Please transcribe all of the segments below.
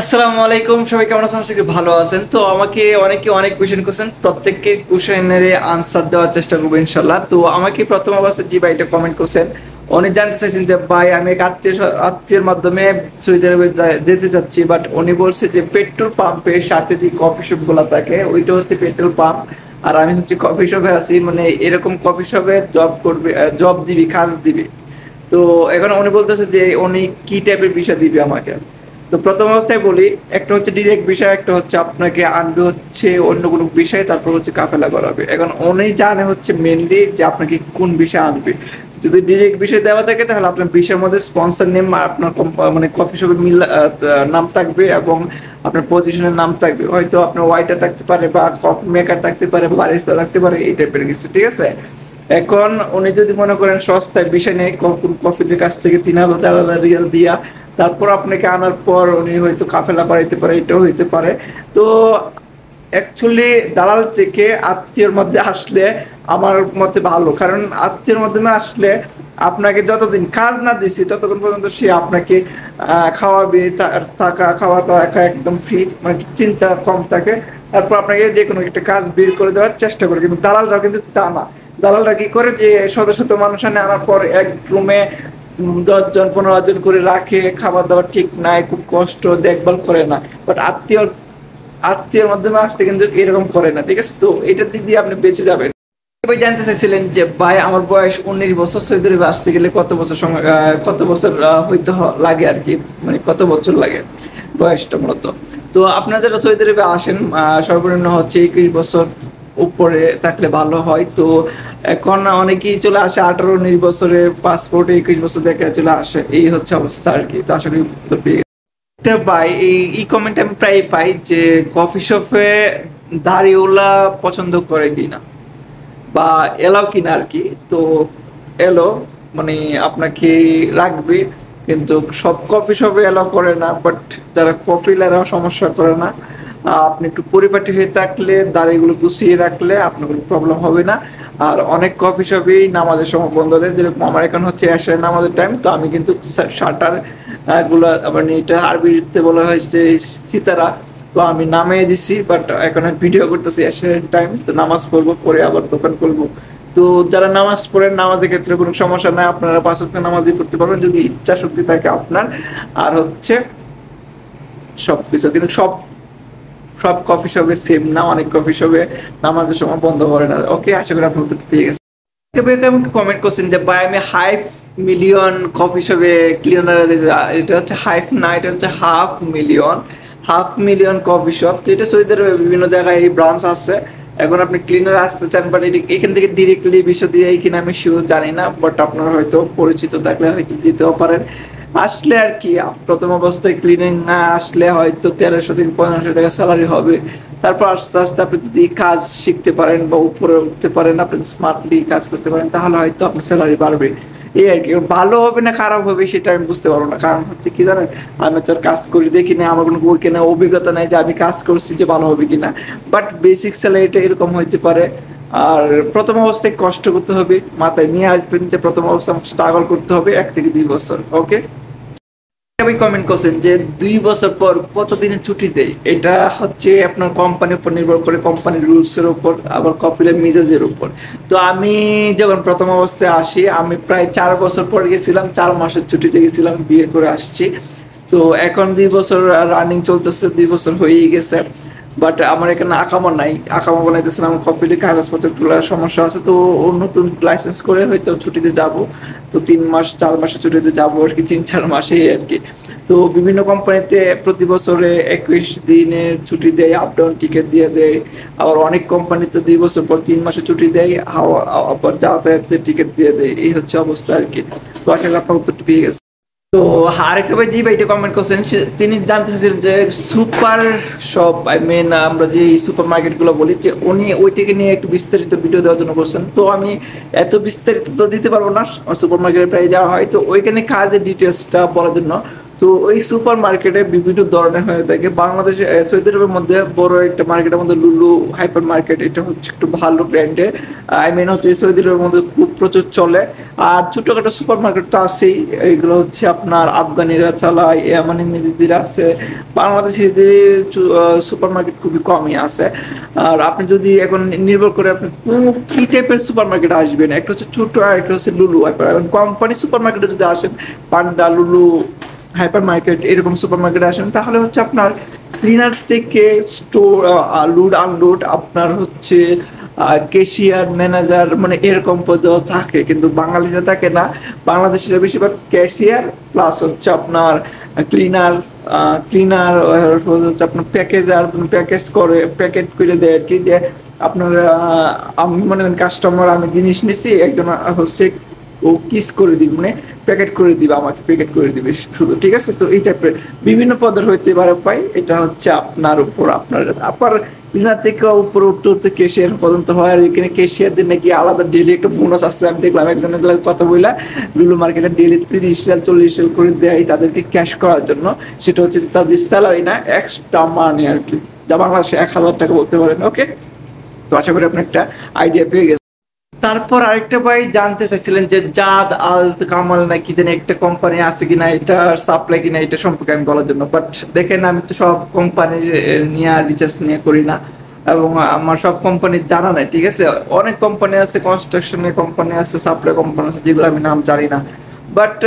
আসসালামু আলাইকুম, সবাই কেমন আছেন? আশা করি ভালো আছেন। তো আমাকে অনেকে অনেক কোয়েশ্চেন করছেন, প্রত্যেককে কোয়েশ্চেনের আনসার দেওয়ার চেষ্টা করবো ইনশাল্লাহ। তো আমাকে প্রথম অবস্থায় জি ভাই এটা কমেন্ট করছেন, উনি জানতে চাইছেন যে ভাই আমি এক আত্মীয়ের মাধ্যমে সৌদি আরবে যেতে চাচ্ছি, বাট উনি বলছে যে পেট্রোল পাম্পের সাথে যে কফি শপ গুলা থাকে ওইটা হচ্ছে পেট্রোল পাম্প, আর আমি হচ্ছে কফি শপে আছি, মানে এরকম কফি শপে জব করবে, জব দিবি, কাজ দিবি। তো এখন উনি বলতেছে যে উনি কি টাইপের ভিসা দিবে আমাকে। তো প্রথম অবস্থায় বলি, একটা হচ্ছে ডিরেক্ট বিষয়, একটা হচ্ছে আপনাকে আনবে হচ্ছে অন্য কোনো বিষয়, তারপর হচ্ছে কাফেলা করাবে। এখন উনি জানে হচ্ছে মেনলি যে আপনাকে কোন বিষয় আনবে। যদি ডিরেক্ট বিষয় দেওয়া থাকে তাহলে আপনার বিষয়ের মধ্যে স্পন্সর নেম, আপনার মানে কফি শপের মিল নাম থাকবে এবং আপনার পজিশনের নাম থাকবে, হয়তো আপনার ওয়াইটার থাকতে পারে বা কফি মেকার থাকতে পারে বা বারিস্তা থাকতে পারে, এই টাইপের কিছু, ঠিক আছে। এখন উনি যদি মনে করেন সস্তায় বিষয় নেই, কফির কাছ থেকে 3,000 4,000 রিয়াল দিয়া তারপর আপনাকে আনার পর উনি হয়তো কাফেলা করাইতে পারে, এটাও হইতে পারে। তো অ্যাকচুয়ালি দালাল থেকে আত্মীয়র মধ্যে আসলে আমার মতে ভালো, কারণ আত্মীয়র মাধ্যমে আসলে আপনাকে যতদিন কাজ না দিছি ততক্ষণ পর্যন্ত সে আপনাকে খাওয়াবে, থাকা খাওয়া দাওয়া একদম ফ্রি, মানে চিন্তা কম থাকে। তারপর আপনাকে যে কোনো একটা কাজ বের করে দেওয়ার চেষ্টা করে, কিন্তু দালালরা কিন্তু তা না। দালালরা কি করে যে শত শত মানুষ আনার পর এক রুমে 10 জন 15 জন করে রাখে, খাবার দাবার ঠিক নাই, খুব কষ্ট, দেখভাল করে না। বাট আত্মীয়র মাধ্যমে আসলে কিন্তু এরকম করে না, ঠিক আছে। তো এটার দিক দিয়ে আপনি বেঁচে যাবেন। ভাই জানতে চাইছিলেন যে ভাই আমার বয়স 19 বছর, সৌদি আরবে আসতে গেলে কত বছর সময়, কত বছর হইতে লাগে আর কি, মানে কত বছর লাগে বয়সটা মূলত। তো আপনারা যারা সৌদি আরবে আসেন সর্বনিম্ন হচ্ছে 21 বছর উপরে থাকলে ভালো হয়। তো এখন অনেকেই চলে আসে 18 19 বছরের পাসপোর্টে, 21 বছর দেখে চলে আসে, এই হচ্ছে অবস্থা আর কি। তো আশা করি উত্তর পেয়ে গেছি। এটা ভাই এই কমেন্ট আমি প্রায় পাই যে কফি শপে দাড়িওয়ালা পছন্দ করে কিনা বা এলাও কিনা আর কি। তো এলো, মানে আপনাকে রাখবে, কিন্তু সব কফি শপে এলাও করে না, বাট যারা কফি এরাও সমস্যা করে না। আপনি একটু পরিপাটি হয়ে থাকলে, দাড়িগুলো গুছিয়ে রাখলে আপনার কোনো প্রবলেম হবে না। আর অনেক কফি শপেই নামাজের সময় বন্ধ দেয়, যেরকম আমার এখন হচ্ছে এশারের নামাজের টাইম, তো আমি কিন্তু শাটার গুলা, মানে এটা আরবিতে বলা হয় যে সিতারা, তো আমি নামিয়ে দিছি। বাট এখন ভিডিও করতেছি এশারের টাইম, তো নামাজ পড়বো, পরে আবার দোকান করবো। তো যারা নামাজ পড়েন, নামাজের ক্ষেত্রে কোনো সমস্যা নাই, আপনারা 5 ওয়াক্ত নামাজই পড়তে পারবেন যদি ইচ্ছা শক্তি থাকে আপনার। আর হচ্ছে সবকিছু কিন্তু সব সব কফি শপে সেম না, অনেক কফি শপে নামাজের সময় বন্ধ করে না। ওকে, আশা করি আপনার উত্তর পেয়ে গেছেন। আমাকে কমেন্ট করছেন যে ভাই আমি হাইফ মিলিয়ন কফি শপে ক্লিনার, এটা হচ্ছে হাইফ না, এটা হচ্ছে হাফ মিলিয়ন কফি শপ। তো এটা সৌদি আরবে বিভিন্ন জায়গায় এই ব্রাঞ্চ আছে। এখন আপনি ক্লিনার আসতে চান, বাট এখান থেকে ডিরেক্টলি বিষয় দিয়ে কিনা আমি শিওর জানি না, বাট আপনার হয়তো পরিচিত থাকলে হয়তো যেতেও পারেন। আসলে আর কি, প্রথম অবস্থায় ক্লিনিং না আসলে হয়তো 1300 থেকে 1500 টাকা স্যালারি হবে। তারপর আস্তে আস্তে আপনি যদি কাজ শিখতে পারেন বা উপরে উঠতে পারেন, আপনি স্মার্টলি কাজ করতে পারেন, তাহলে হয়তো আপনার স্যালারি বাড়বে। এই আর কি, ভালো হবে না খারাপ হবে সেটা আমি বুঝতে পারবো না, কারণ হচ্ছে কি জানেন, আমি তো আর কাজ করি দেখি না, আমার কোনো কেনা অভিজ্ঞতা নাই যে আমি কাজ করছি যে ভালো হবে কিনা। বাট বেসিক স্যালারিটা এরকম হইতে পারে। আর প্রথম অবস্থায় কষ্ট করতে হবে, মাথায় নিয়ে আসবেন যে প্রথম অবস্থায় স্ট্রাগল করতে হবে 1 থেকে 2 বছর। ওকে, আমি কমেন্ট করছেন যে 2 বছর পর কতদিনের ছুটি দেয়, এটা হচ্ছে আপনার কোম্পানির উপর নির্ভর করে, কোম্পানির রুলস এর উপর, আবার কফিলের মিজাজের উপর। তো আমি যখন প্রথম অবস্থায় আসি, আমি প্রায় 4 বছর পর গেছিলাম, 4 মাসের ছুটিতে গেছিলাম, বিয়ে করে আসছি। তো এখন 2 বছর রানিং চলতেছে, 2 বছর হয়েই গেছে। বাট আমার এখানে আকামা নাই, আকামা বানাইতেছিলাম, কফিলের কাগজপত্রগুলোর সমস্যা আছে। তো ও নতুন লাইসেন্স করে হয়তো ছুটিতে যাব। তো 3 মাস 4 মাসের ছুটিতে যাবো আর কি, 3 4 মাসে আর কি। তো বিভিন্ন কোম্পানিতে প্রতি বছরে 21 দিনের ছুটি দেয়, আপ ডাউন টিকিট দিয়ে দেয়। আবার অনেক কোম্পানিতে 2 বছর পর 3 মাসের ছুটি দেয়, আবার যাতায়াতের টিকিট দিয়ে দেয়। এই হচ্ছে অবস্থা আর কি। তো আশা করি আপনার উত্তরটি পেয়ে গেছে। তো আরেকটা ভাই জি ভাই এটা কমেন্ট করছেন, তিনি জানতে চাইছিলেন যে সুপার শপ, আই মিন আমরা যে সুপার মার্কেট গুলো বলি, যে উনি ওইটাকে নিয়ে একটু বিস্তারিত ভিডিও দেওয়ার জন্য করছেন। তো আমি এত বিস্তারিত তো দিতে পারবো না, সুপার মার্কেটে প্রায় যাওয়া হয়, তো ওইখানে কাজের ডিটেলসটা বলার জন্য তো ওই সুপার মার্কেটে বিভিন্ন ধরনের হয়ে থাকে। বাংলাদেশে সৌদি আরবের মধ্যে বড় একটা মার্কেটের মধ্যে লুলু হাইপার মার্কেট, এটা হচ্ছে একটু ভালো ব্র্যান্ডের, আই মিন হচ্ছে সৌদি আরবের মধ্যে খুব প্রচুর চলে। আর ছোটখাটো সুপার মার্কেট তো আছেই, এইগুলো হচ্ছে আপনার আফগানিরা চালায়, ইয়ামানি নিদিরা আছে, বাংলাদেশি সুপার মার্কেট খুবই কমই আছে। আর আপনি যদি এখন নির্ভর করে আপনি কোন কি টাইপের সুপার মার্কেট আসবেন, একটা হচ্ছে ছোট আর একটা হচ্ছে লুলু হাইপার। এখন কোম্পানি সুপার মার্কেটে যদি আসেন, পান্ডা, লুলু হাইপার মার্কেট এরকম সুপার মার্কেটে আসেন, তাহলে হচ্ছে আপনার ক্লিনার থেকে স্টোর লোড আনলোড, আপনার হচ্ছে ক্যাশিয়ার, ম্যানেজার, মানে এরকম পদেও থাকে, কিন্তু বাঙালিরা থাকে না। বাংলাদেশের বেশিরভাগ ক্যাশিয়ার প্লাস হচ্ছে আপনার ক্লিনার, ক্লিনার হচ্ছে আপনার প্যাকেজার, প্যাকেজ করে প্যাকেট করে দেয় আর কি। যে আপনার আমি মনে করেন কাস্টমার, আমি জিনিস নিছি, একজন হচ্ছে ও কিস করে দিবে, মানে প্যাকেট করে দিবে, আমাকে প্যাকেট করে দিবে শুধু, ঠিক আছে। তো এই টাইপের বিভিন্ন পদের হইতে পারে পাই, এটা হচ্ছে আপনার উপর, আপনার ক্লিনার থেকে উপরে উঠতে উঠতে কেশিয়ার পর্যন্ত হয়। আর এখানে কেশিয়ারদের নাকি আলাদা ডেলি একটা বোনাস আছে, আমি দেখলাম একজনের কথা বললা, লুলু মার্কেটে ডেলি 30 রিয়াল 40 রিয়াল করে দেয় তাদেরকে ক্যাশ করার জন্য। সেটা হচ্ছে তাদের স্যালারি না, এক্সট্রা মানি আর কি, যা বাংলাদেশে 1000 টাকা বলতে পারেন। ওকে, তো আশা করি আপনি একটা আইডিয়া পেয়ে গেছেন। তারপর আরেকটা ভাই জানতে চাইছিলেন যে জাদ আল কামাল নাকি জানি একটা কোম্পানি আছে কিনা, এটা সাপ্লাই কিনা, এটা সম্পর্কে আমি বলার জন্য। বাট দেখেন, আমি তো সব কোম্পানির নিয়ে রিচার্জ নিয়ে করি না, এবং আমার সব কোম্পানি জানা নাই, ঠিক আছে। অনেক কোম্পানি আছে, কনস্ট্রাকশনের কোম্পানি আছে, সাপ্লাই কোম্পানি আছে, যেগুলো আমি নাম জানি না। বাট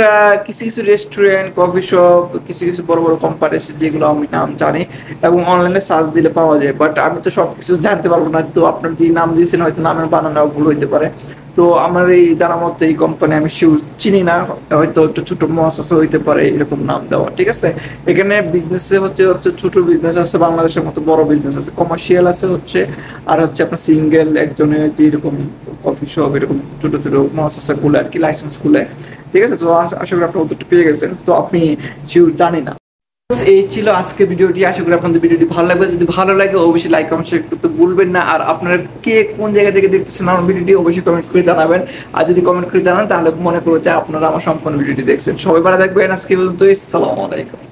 কিছু কিছু রেস্টুরেন্ট, কফি শপ, কিছু কিছু বড় বড় কোম্পানি আছে যেগুলো আমি নাম জানি, এবং অনলাইনে সার্চ দিলে পাওয়া যায়। বাট আমি তো সব কিছু জানতে পারবো না, তো আপনার যে নাম দিয়েছেন হয়তো নামের বানানো ভুল হইতে পারে। তো আমার এই জানার মতো এই কোম্পানি আমি শিওর চিনি না, হয়তো একটু ছোট মহাশাসা হইতে পারে এরকম নাম দেওয়া, ঠিক আছে। এখানে বিজনেসে হচ্ছে হচ্ছে ছোট বিজনেস আছে, বাংলাদেশের মতো বড় বিজনেস আছে, কমার্শিয়াল আছে হচ্ছে, আর হচ্ছে আপনার সিঙ্গেল একজনের যেরকম কফি শপ, এরকম ছোট ছোট মহাশাসা খুলে আর কি, লাইসেন্স খুলে, ঠিক আছে। তো আশা করি আপনি উত্তরটা পেয়ে গেছেন, তো আপনি শিওর জানি না। এই ছিল আজকে ভিডিওটি, আশা করি আপনাদের ভিডিওটি ভালো লাগবে। যদি ভালো লাগে অবশ্যই লাইক কমেন্ট শেয়ার করতে ভুলবেন না। আর আপনারা কে কোন জায়গা থেকে দেখতেছেন আমার ভিডিওটি অবশ্যই কমেন্ট করে জানাবেন। আর যদি কমেন্ট করে জানান তাহলে মনে করবো যে আপনারা আমার সম্পূর্ণ ভিডিওটি দেখছেন। সবাই ভালো থাকবেন, আজকে পর্যন্ত, আসসালামু আলাইকুম।